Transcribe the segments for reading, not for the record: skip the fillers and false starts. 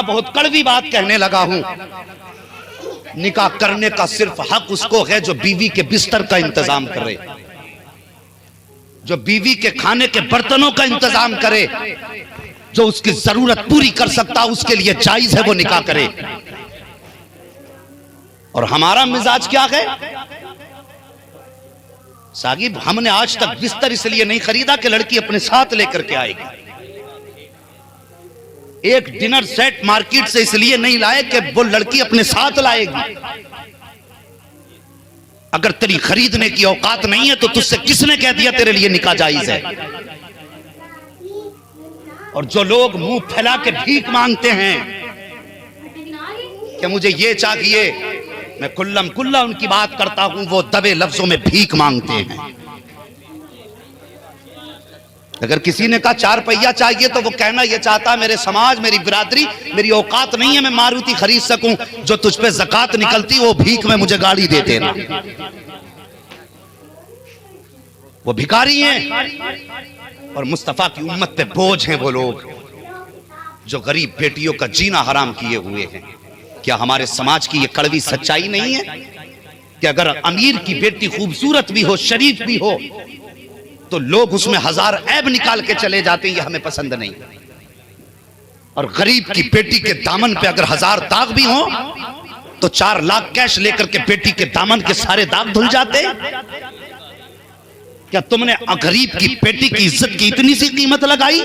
बहुत कड़वी बात कहने लगा हूं। निकाह करने का सिर्फ हक उसको है जो बीवी के बिस्तर का इंतजाम करे, जो बीवी के खाने के बर्तनों का इंतजाम करे, जो उसकी जरूरत पूरी कर सकता उसके लिए जायज है वो निकाह करे। और हमारा मिजाज क्या है साहिब, हमने आज तक बिस्तर इसलिए नहीं खरीदा कि लड़की अपने साथ लेकर के आएगी। एक डिनर सेट मार्केट से इसलिए नहीं लाए कि वो लड़की अपने साथ लाएगी। अगर तेरी खरीदने की औकात नहीं है तो तुझसे किसने कह दिया तेरे लिए निकाह जायज है? और जो लोग मुंह फैला के भीख मांगते हैं कि मुझे ये चाहिए, मैं कुल्लम कुल्ला उनकी बात करता हूं, वो दबे लफ्जों में भीख मांगते हैं। अगर किसी ने कहा 4 पहिया चाहिए तो वो कहना ये चाहता मेरे समाज, मेरी बिरादरी, मेरी औकात नहीं है मैं मारुति खरीद सकूं, जो तुझ पे ज़कात निकलती वो भीख में मुझे गाड़ी दे देना। वो भिखारी हैं और मुस्तफा की उम्मत पे बोझ हैं वो लोग जो गरीब बेटियों का जीना हराम किए हुए हैं। क्या हमारे समाज की ये कड़वी सच्चाई नहीं है कि अगर अमीर की बेटी खूबसूरत भी हो, शरीफ भी हो, तो लोग उसमें 1000 ऐब निकाल के चले जाते हैं, ये हमें पसंद नहीं। और गरीब की बेटी के दामन पे अगर 1000 दाग भी हो तो 4 लाख कैश लेकर के बेटी के दामन के सारे दाग धुल जाते। क्या तुमने गरीब की बेटी की इज्जत की इतनी सी कीमत लगाई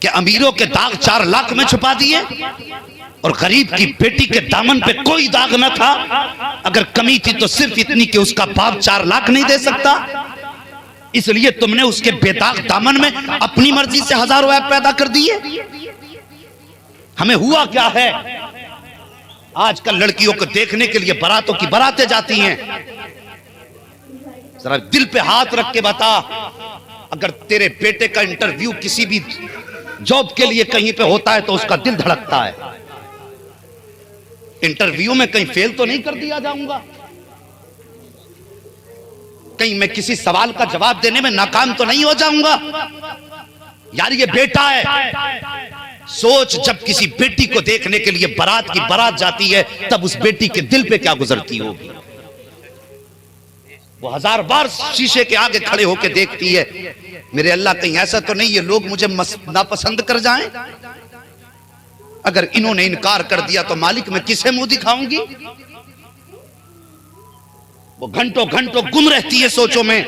कि अमीरों के दाग 4 लाख में छुपा दिए और गरीब की बेटी के दामन पे कोई दाग न था? अगर कमी थी तो सिर्फ इतनी कि उसका बाप 4 लाख नहीं दे सकता, इसलिए तुमने उसके बेदाग दामन में अपनी मर्जी से हजारों ऐप पैदा कर दिए। हमें हुआ क्या है, आजकल लड़कियों को देखने के लिए बारातों की बारातें जाती हैं। जरा दिल पे हाथ रख के बता, अगर तेरे बेटे का इंटरव्यू किसी भी जॉब के लिए कहीं पे होता है तो उसका दिल धड़कता है। इंटरव्यू में कहीं फेल तो नहीं कर दिया जाऊंगा, कहीं मैं किसी सवाल का जवाब देने में नाकाम तो नहीं हो जाऊंगा। यार ये बेटा है। सोच, जब किसी बेटी को देखने के लिए बारात की बारात जाती है तब उस बेटी के दिल पे क्या गुजरती होगी। वो 1000 बार शीशे के आगे खड़े होकर देखती है, मेरे अल्लाह कहीं ऐसा तो नहीं है लोग मुझे नापसंद कर जाएं। अगर इन्होंने इनकार कर दिया तो मालिक मैं किसे मुंह दिखाऊंगी। वो घंटों घंटों गुम रहती है सोचों में।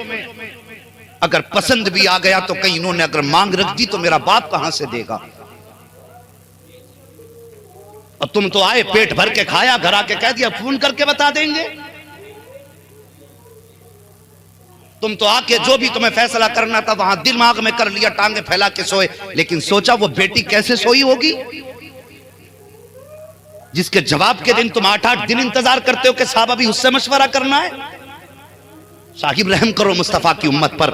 अगर पसंद भी आ गया तो कहीं इन्होंने अगर मांग रख दी तो मेरा बाप कहां से देगा। और तुम तो आए पेट भर के खाया, घर आके कह दिया फोन करके बता देंगे। तुम तो आके जो भी तुम्हें फैसला करना था वहां दिमाग में कर लिया, टांगे फैला के सोए। लेकिन सोचा वो बेटी कैसे सोई होगी जिसके जवाब के दिन तुम 8-8 दिन इंतजार करते हो कि साहब अभी उससे मशवरा करना है। साहिब रहम करो मुस्तफा की उम्मत पर,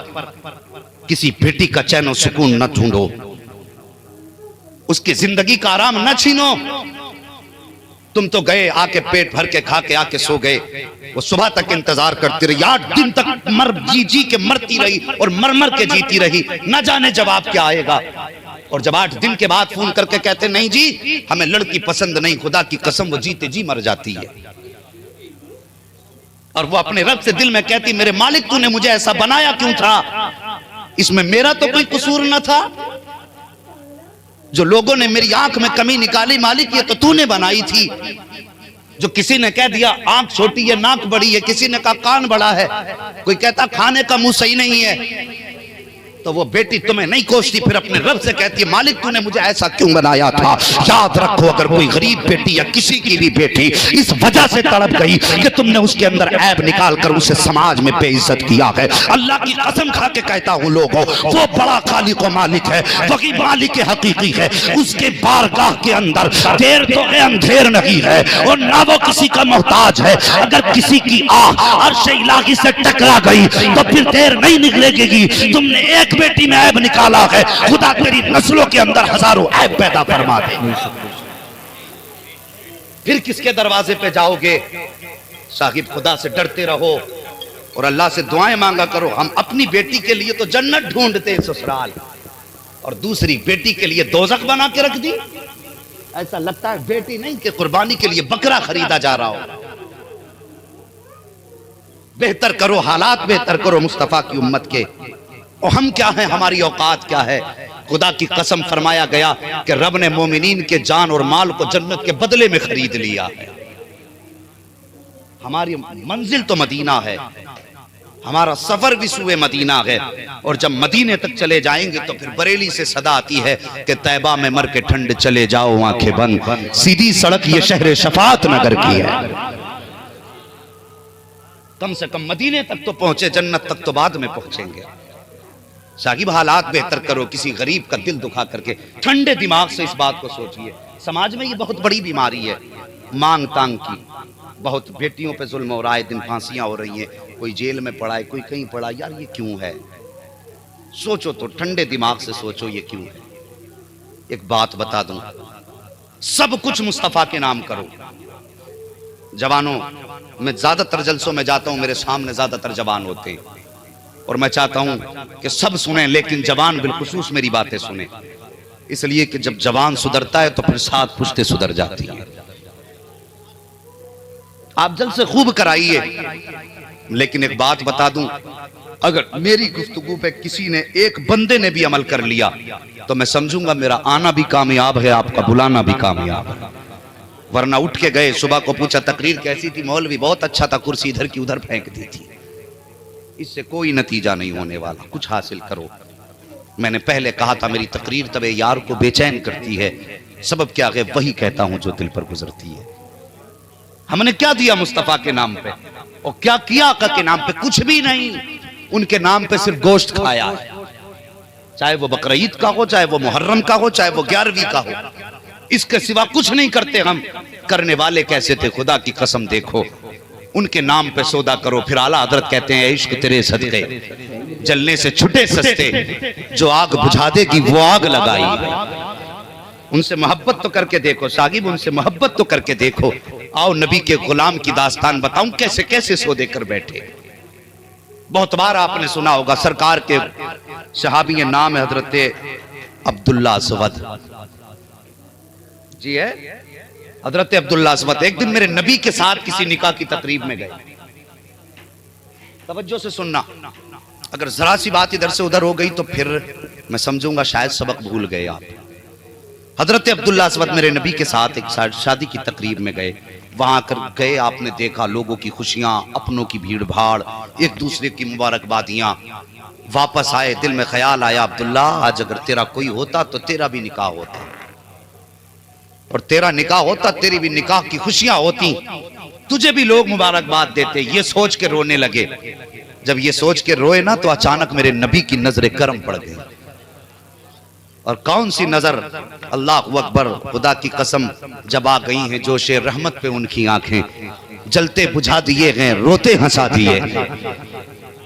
किसी बेटी का चैन और सुकून न ढूंढो, उसकी जिंदगी का आराम न छीनो। तुम तो गए आके पेट भर के खा के आके सो गए, वो सुबह तक इंतजार करती रही, 8 दिन तक मर जी के मरती रही और मर मर के जीती रही, न जाने जवाब क्या आएगा। और जब 8 दिन के बाद फोन करके कहते नहीं जी हमें लड़की पसंद नहीं, खुदा की कसम वो जीते जी मर जाती है। और वो अपने रब से दिल में कहती मेरे मालिक तूने मुझे ऐसा बनाया क्यों था, इसमें मेरा तो कोई कसूर न था। जो लोगों ने मेरी आंख में कमी निकाली मालिक ये तो तूने बनाई थी। जो किसी ने कह दिया आंख छोटी है नाक बड़ी है, किसी ने कहा कान बड़ा है, कोई कहता खाने का मुंह सही नहीं है, तो वो बेटी तुम्हें नहीं कोसती, फिर अपने रब से कहती है मालिक तूने मुझे ऐसा क्यों बनाया था। याद रखो अगर कोई गरीब बेटी या किसी की भी बेटी इस वजह से तड़प गई कि तुमने उसके अंदर ऐब निकाल कर उसे समाज में बेइज्जत किया है, अल्लाह की कसम खा के कहता हूं लोगों वो बड़ा खालिक व मालिक है, वही मालिक हकीकी है। उसके बारगाह के अंदर देर तो है अंधेर नहीं है और ना वो किसी का मोहताज है। अगर किसी की आह अर्श इलाही से टकरा गई तो फिर देर नहीं निकलेगी। तुमने एक बेटी में ऐब निकाला है, खुदा तेरी नस्लों के अंदर हजारों ऐब पैदा फरमा दे। फिर किसके दरवाजे पे जाओगे। साहिब खुदा से डरते रहो और अल्लाह से दुआएं मांगा करो। हम अपनी बेटी के लिए तो जन्नत ढूंढते हैं ससुराल, और दूसरी बेटी के लिए दोजख बना के रख दी। ऐसा लगता है बेटी नहीं कि कुर्बानी के लिए बकरा खरीदा जा रहा हो। बेहतर करो, हालात बेहतर करो मुस्तफा की उम्मत के। और हम क्या हैं, हमारी औकात क्या है। खुदा की कसम फरमाया गया कि रब ने मोमिनीन के जान और माल को जन्नत के बदले में खरीद लिया है। हमारी मंजिल तो मदीना है, हमारा सफर भी सुए मदीना है। और जब मदीने तक चले जाएंगे तो फिर बरेली से सदा आती है कि तैबा में मर के ठंड चले जाओ आंखें बंद, सीधी सड़क ये शहर शफात नगर की है। कम से कम मदीने तक तो पहुंचे, जन्नत तक तो बाद में पहुंचेंगे। साहिब हालात बेहतर करो, किसी गरीब का दिल दुखा करके ठंडे दिमाग से इस बात को सोचिए। समाज में ये बहुत बड़ी बीमारी है, मांग तांग की। बहुत बेटियों पे जुल्म हो रहा है, दिन फांसियां हो रही हैं, कोई जेल में पड़ा है, कोई कहीं पड़ा। यार ये क्यों है? सोचो तो, ठंडे दिमाग से सोचो ये क्यों है। एक बात बता दूं, सब कुछ मुस्तफा के नाम करो। जवानों, मैं ज्यादातर जलसों में जाता हूं, मेरे सामने ज्यादातर जवान होते हैं और मैं चाहता हूं कि सब सुने, लेकिन जवान बिलखुसूस मेरी बातें सुने। इसलिए कि जब जवान सुधरता है तो फिर साथ पुश्ते सुधर जाती है। आप जलसे खूब कराइए, लेकिन एक बात बता दूं, अगर मेरी गुफ्तगू पे किसी ने, एक बंदे ने भी अमल कर लिया तो मैं समझूंगा मेरा आना भी कामयाब है, आपका बुलाना भी कामयाब है। वरना उठ के गए, सुबह को पूछा तकरीर कैसी थी, मौलवी बहुत अच्छा था, कुर्सी इधर की उधर फेंक दी थी। इससे कोई नतीजा नहीं होने वाला। कुछ हासिल करो। मैंने पहले कहा था मेरी तकरीर तबे यार को बेचैन करती है, सबब क्या है, वही कहता हूं जो दिल पर गुजरती है। हमने क्या दिया मुस्तफा के नाम पे और क्या किया आका के नाम पे? कुछ भी नहीं। उनके नाम पे सिर्फ गोश्त खाया है, चाहे वो बकरीद का हो, चाहे वो मुहर्रम का हो, चाहे वो 11वीं का हो। इसके सिवा कुछ नहीं करते हम। करने वाले कैसे थे, खुदा की कसम देखो। उनके नाम पे सौदा करो। फिर आला हजरत कहते हैं इश्क तेरे सदके जलने से छुटे सस्ते, जो आग बुझा देगी वो आग लगाई। उनसे मोहब्बत तो करके देखो साहिब, उनसे मोहब्बत तो करके देखो। आओ नबी के गुलाम की दास्तान बताऊं कैसे कैसे सौदे कर बैठे। बहुत बार आपने सुना होगा, सरकार के सहाबी नाम है हजरत अब्दुल्ला असवद जी है, हजरत अब्दुल्ला असवद। एक दिन मेरे नबी के साथ किसी निकाह की तकरीब में गए। तवज्जो से सुनना, अगर जरा सी बात इधर से उधर हो गई तो फिर मैं समझूंगा शायद सबक भूल गए आप। हजरत अब्दुल्ला असवद मेरे नबी के साथ एक शादी की तकरीब में गए। वहां कर गए, आपने देखा लोगों की खुशियां, अपनों की भीड़ भाड़, एक दूसरे की मुबारकबादियां। वापस आए, दिल में ख्याल आया, अब्दुल्ला आज अगर तेरा कोई होता तो तेरा भी निकाह होता, और तेरा निकाह होता, तेरी भी निकाह की खुशियां होती, तुझे भी लोग मुबारकबाद देते। ये सोच के रोने लगे। जब ये सोच के रोए ना तो अचानक मेरे नबी की नजरें करम पड़ गई। और कौन सी नजर, अल्लाह अकबर, खुदा की कसम, जब आ गई हैं जोशे रहमत पे उनकी आंखें, जलते बुझा दिए हैं, रोते हंसा दिए।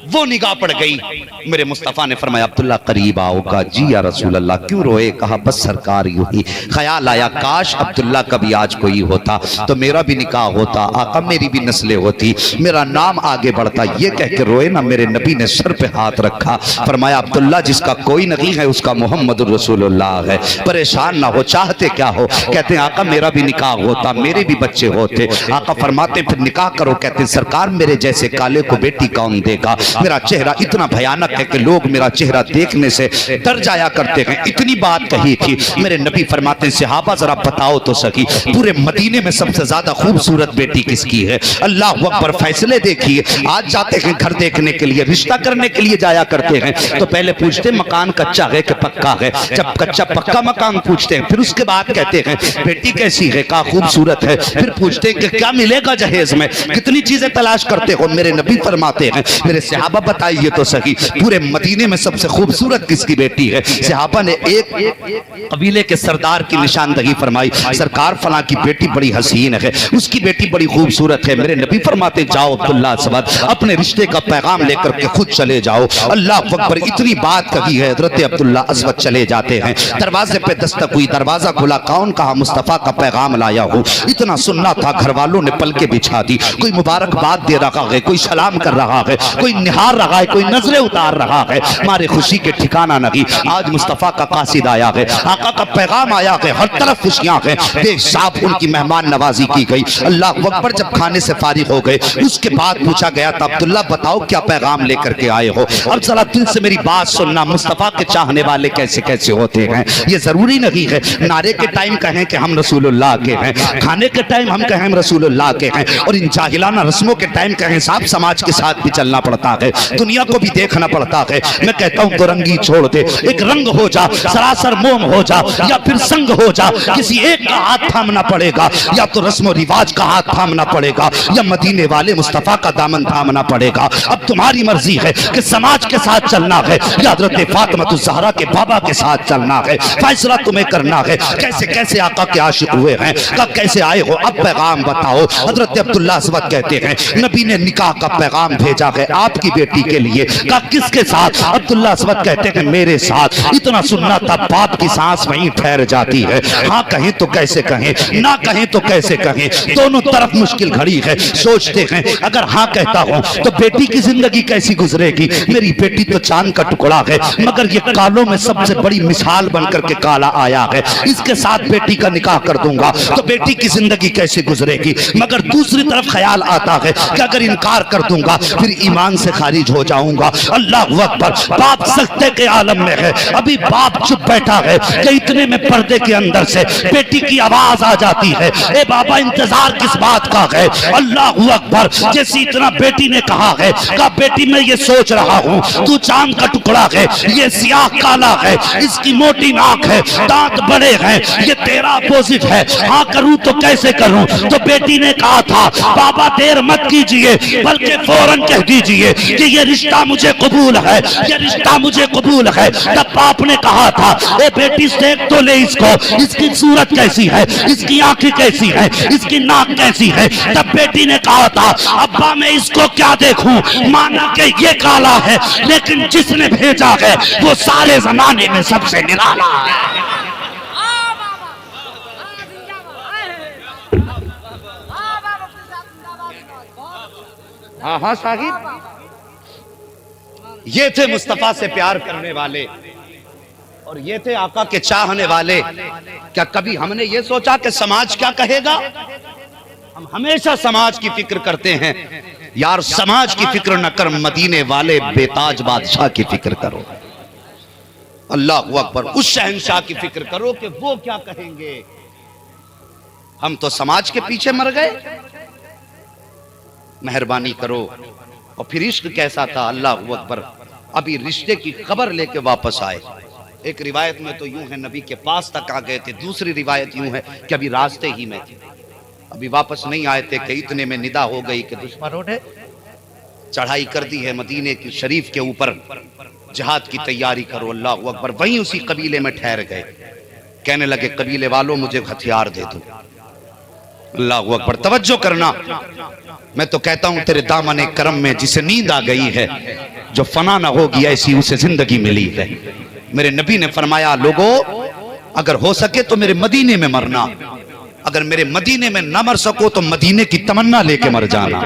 वो निगाह पड़ गई। मेरे मुस्तफा ने फरमाया अब्दुल्ला करीब आओगा। जी या रसूल अल्लाह। क्यों रोए? कहा बस सरकार यूं ही ख्याल आया काश अब्दुल्ला का भी आज कोई होता तो मेरा भी निकाह होता, आका मेरी भी नस्लें होती, मेरा नाम आगे बढ़ता। ये कह के रोए ना, मेरे नबी ने सर पे हाथ रखा, फरमाया अब्दुल्ला जिसका कोई नहीं है उसका मोहम्मद रसूलुल्लाह है, परेशान ना हो। चाहते क्या हो? कहते हैं आका मेरा भी निकाह होता, मेरे भी बच्चे होते। आका फरमाते फिर निकाह करो। कहते सरकार मेरे जैसे काले को बेटी कौन देगा? मेरा चेहरा इतना भयानक है कि लोग मेरा चेहरा देखने से डर जाया करते हैं। इतनी बात कही थी। मेरे नबी फरमाते हैं सहाबा जरा बताओ तो सही, पूरे मदीने में सबसे ज्यादा खूबसूरत बेटी किसकी है? अल्लाह अकबर। फैसले देखिए, आज जाते हैं घर देखने के लिए, रिश्ता करने के लिए जाया करते हैं तो पहले पूछते मकान कच्चा है कि पक्का है। जब कच्चा पक्का मकान पूछते हैं, फिर उसके बाद कहते हैं बेटी कैसी है? कहा खूबसूरत है। फिर पूछते हैं कि क्या मिलेगा जहेज में? कितनी चीजें तलाश करते हो? मेरे नबी फरमाते हैं मेरे सहाबा बताइए तो सही, पूरे मदीने में सबसे खूबसूरत किसकी बेटी है? सहाबा ने एक कबीले के सरदार की निशानदही फरमाई, सरकार फलां की बेटी बड़ी हसीन है, उसकी बेटी बड़ी खूबसूरत है। मेरे नबी फरमाते जाओ अब्दुल्ला असवद, अपने रिश्ते का पैगाम लेकर के खुद चले जाओ। अल्लाह अकबर। इतनी बात कही है, हजरत अब्दुल्ला असवद चले जाते हैं। दरवाजे पे दस्तक हुई, दरवाजा खुला। कौन? कहा मुस्तफा का पैगाम लाया हूँ। इतना सुनना था, घर वालों ने पलके बिछा दी। कोई मुबारकबाद दे रहा है, कोई सलाम कर रहा है, कोई निहार रहा है, कोई नजरें उतार गुजार रहा है, मारे खुशी के ठिकाना नहीं। आज मुस्तफ़ा का कासिद आया है, आका का पैगाम आया है, हर तरफ खुशियां हैं, बेहिसाब उनकी मेहमान नवाजी की गई। अल्लाह अकबर। जब खाने से फारिग हो गए उसके बाद पूछा गया था, अब्दुल्ला बताओ क्या पैगाम लेकर के आए हो? अब जरा दिल से मेरी बात सुनना, मुस्तफ़ा के चाहने वाले कैसे कैसे होते हैं। ये जरूरी नहीं है नारे के टाइम कहें कि हम रसूलुल्लाह के हैं, खाने के टाइम हम कहें हम रसूलुल्लाह के हैं, और इन जाहिलाना रस्मों के टाइम कहें साहब समाज के साथ भी चलना पड़ता है, दुनिया को भी देखना पड़ता है। मैं कहता हूं दो रंगी छोड़ दे, एक रंग हो जा, सरासर मोम हो जा, या फिर संग हो जा। किसी एक का हाथ थामना पड़ेगा, या तो रस्म रिवाज का हाथ थामना पड़ेगा, या मदीने वाले मुस्तफा का दामन थामना पड़ेगा। अब तुम्हारी मर्जी है कि समाज के साथ चलना है या हज़रत फातिमा ज़हरा के बाबा के साथ चलना है। फैसला तुम्हें करना है। कैसे कैसे आका के आशिक हुए हैं, कब कैसे आए हो, अब पैगाम बताओ। हज़रत अब्दुल्ला अस्वद कहते हैं नबी ने निकाह का पैगाम भेजा है आपकी बेटी के लिए। का किसके साथ? अब्दुल्ला अस्वद कहते हैं मेरे साथ। इतना सुनना था बाप की सांस वहीं ठहर जाती है। हाँ कहें तो कैसे कहें, ना कहें तो कैसे कहें, दोनों तरफ मुश्किल घड़ी है। सोचते हैं अगर हाँ कहता हूं तो बेटी की जिंदगी कैसी गुजरेगी। मेरी बेटी तो चांद का टुकड़ा है, मगर ये कालों में सबसे बड़ी मिसाल बनकर के काला आया है। इसके साथ बेटी का निकाह कर दूंगा तो बेटी की जिंदगी कैसे गुजरेगी। मगर दूसरी तरफ ख्याल आता है कि अगर इनकार कर दूंगा फिर ईमान से खारिज हो जाऊंगा। अल्लाह अकबर। बाप सख्ते के आलम में है, अभी बाप चुप बैठा है कि इतने में पर्दे के अंदर से बेटी की आवाज आ जाती है, ए बाबा इंतजार किस बात का है। अल्लाह अकबर। जैसे इतना बेटी ने कहा है, कहा बेटी मैं ये सोच रहा हूँ तू चांद का टुकड़ा है, ये सियाह काला है, इसकी मोटी नाक है, दांत बड़े हैं, ये तेरा अपोजिट है, हाँ करूँ तो कैसे करूँ। तो बेटी ने कहा था बाबा देर मत कीजिए, बल्कि फौरन कह दीजिए कि ये रिश्ता मुझे कबूल है, ये रिश्ता मुझे कबूल है। तब बाप ने कहा था ए बेटी देख तो ले इसको, इसकी सूरत कैसी है, इसकी आंखें कैसी है, इसकी नाक कैसी है। तब बेटी ने कहा था अब्बा मैं इसको क्या देखूं, माना कि ये काला है लेकिन जिसने भेजा है वो सारे जमाने में सबसे निराला है। हाँ हाँ साहिब, ये थे मुस्तफा से प्यार करने वाले और ये थे आका के चाहने वाले। क्या कभी हमने ये सोचा कि समाज क्या कहेगा? हम हमेशा समाज की फिक्र करते हैं। यार समाज की फिक्र न कर, मदीने वाले बेताज बादशाह की फिक्र करो। अल्लाह अकबर। उस शहंशाह की फिक्र करो कि वो क्या कहेंगे। हम तो समाज के पीछे मर गए। मेहरबानी करो। और फिर इश्क कैसा था, अल्लाह अकबर। अभी रिश्ते की खबर लेके वापस आए। एक रिवायत में तो यूं है नबी के पास तक आ गए थे, दूसरी रिवायत यूं है कि अभी रास्ते ही में थे, अभी वापस नहीं आए थे कि इतने में निदा हो गई कि दुश्मनों ने चढ़ाई कर दी है मदीने की शरीफ के ऊपर, जिहाद की तैयारी करो। अल्लाह अकबर। वहीं उसी कबीले में ठहर गए। कहने लगे कबीले वालों मुझे हथियार दे दो। अल्लाह अकबर। तवज्जो करना, मैं तो कहता हूं तेरे दामन करम में जिसे नींद आ गई है, जो फना ना होगी ऐसी उसे जिंदगी मिली है। मेरे नबी ने फरमाया लोगों अगर हो सके तो मेरे मदीने में मरना, अगर मेरे मदीने में न मर सको तो मदीने की तमन्ना लेके मर जाना।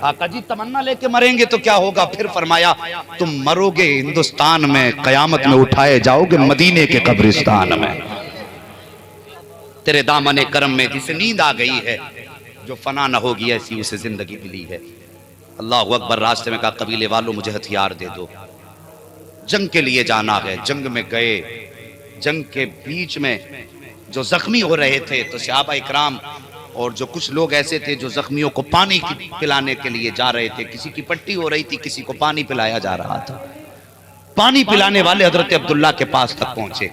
आका जी तमन्ना लेके मरेंगे तो क्या होगा? फिर फरमाया तुम मरोगे हिंदुस्तान में, कयामत में उठाए जाओगे मदीने के कब्रिस्तान में। तेरे दामन करम में जिसे नींद आ गई है, जो फना न होगी ऐसी उसे जिंदगी मिली है। अल्लाह अकबर। रास्ते में कहा कबीले वालों मुझे हथियार दे दो, जंग के लिए जाना है। जंग में गए। जंग के बीच में जो जख्मी हो रहे थे तो सहाबा इकराम और जो कुछ लोग ऐसे थे जो जख्मियों को पानी पिलाने के लिए जा रहे थे। किसी की पट्टी हो रही थी, किसी को पानी पिलाया जा रहा था। पानी पिलाने वाले हजरत अब्दुल्ला के पास तक पहुंचे।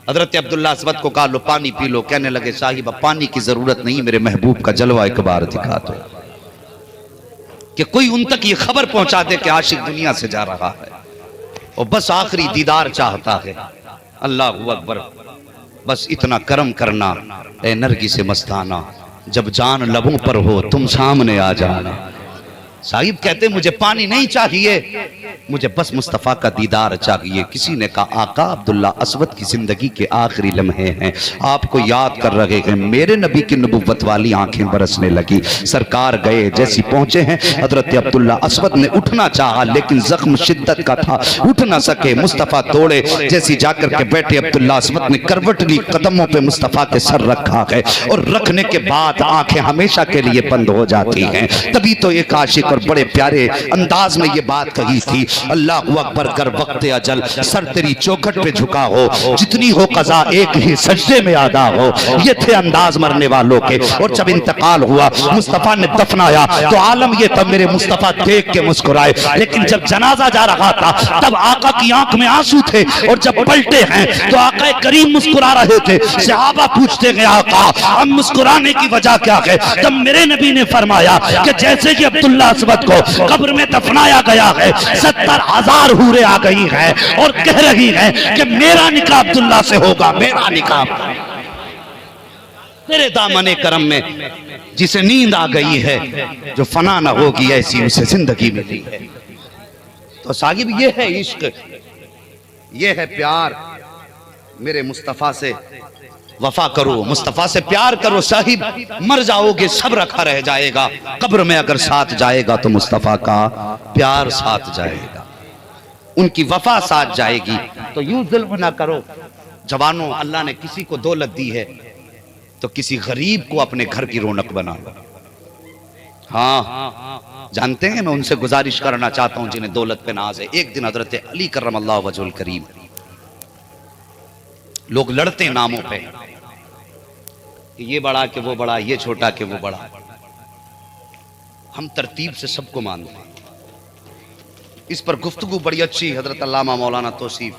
हजरत अब्दुल्ला अस्वद को कहा लो पानी पी लो। कहने लगे साहिब पानी की जरूरत नहीं, मेरे महबूब का जलवा एक बार दिखा दो, कि कोई उन तक ये खबर पहुंचा दे कि आशिक दुनिया से जा रहा है और बस आखिरी दीदार चाहता है। अल्लाह अकबर। बस इतना करम करना ए नरगी से मस्ताना, जब जान लबों पर हो तुम सामने आ जाना। साहिब कहते मुझे पानी नहीं चाहिए, मुझे बस मुस्तफ़ा का दीदार चाहिए। किसी ने कहा आका अब्दुल्ला अस्वद की जिंदगी के आखिरी लम्हे हैं, आपको याद कर रहे हैं। मेरे नबी की नबुव्वत वाली आंखें बरसने लगी। सरकार गए, जैसी पहुंचे हैं हजरत अब्दुल्ला अस्वद ने उठना चाहा लेकिन जख्म शिद्दत का था, उठ ना सके। मुस्तफ़ा दौड़े, जैसी जाकर के बैठे अब्दुल्ला अस्वद ने करवट ली, कदमों पे मुस्तफ़ा के सर रखा है और रखने के बाद आंखें हमेशा के लिए बंद हो जाती हैं। तभी तो एक आशिक और बड़े प्यारे अंदाज में ये बात कही थी, अल्लाह अकबर कर वक्त अजल सर तेरी चौखट पे झुका हो, जितनी हो कज़ा एक ही सजदे में अदा हो। ये थे अंदाज मरने वालों के। और जब इंतकाल हुआ, मुस्तफ़ा ने दफनाया तो आलम ये तब मेरे मुस्तफ़ा देख के मुस्कुराए, लेकिन जब जनाजा जा रहा था तब आका की आंख में आंसू थे और जब पलटे हैं तो आका करीम मुस्कुरा रहे थे। सहाबा पूछते गए आका अब मुस्कुराने की वजह क्या है? तब मेरे नबी ने फरमाया कि जैसे कि अब्दुल्ला अस्वद को कब्र में दफनाया गया है, 70,000 हूरें आ गई हैं और कह रही हैं कि मेरा निकाह अब्दुल्ला से होगा, मेरा निकाह। तेरे दामने करम में जिसे नींद आ गई है, जो फना ना होगी ऐसी उसे जिंदगी मिली है। तो साहिब ये है इश्क, ये है प्यार। मेरे मुस्तफ़ा से वफा करो, मुस्तफ़ा से प्यार करो। साहिब मर जाओगे सब रखा रह जाएगा, कब्र में अगर साथ जाएगा तो मुस्तफ़ा का प्यार साथ जाएगा, उनकी वफा साथ जाएगी। तो यूं जुल्म ना करो जवानों, अल्लाह ने किसी को दौलत दी है तो किसी गरीब को अपने घर की रौनक बना लो। हाँ जानते हैं, मैं उनसे गुजारिश करना चाहता हूं जिन्हें दौलत पे नाज है। एक दिन हजरत अली करमल्लाहु वजहुल करीम, लोग लड़ते नामों पे कि ये बड़ा कि वो बड़ा, ये छोटा कि वो बड़ा। हम तरतीब से सबको मानते हैं। इस पर गुफ्तगू बड़ी अच्छी हजरत अल्लामा मौलाना तौसीफ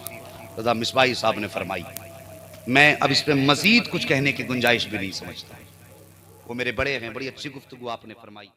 रज़ा मिसबाही साहब ने फरमाई। मैं अब इस पे मजीद कुछ कहने की गुंजाइश भी नहीं समझता। वो मेरे बड़े हैं, बड़ी अच्छी गुफ्तगू आपने फरमाई।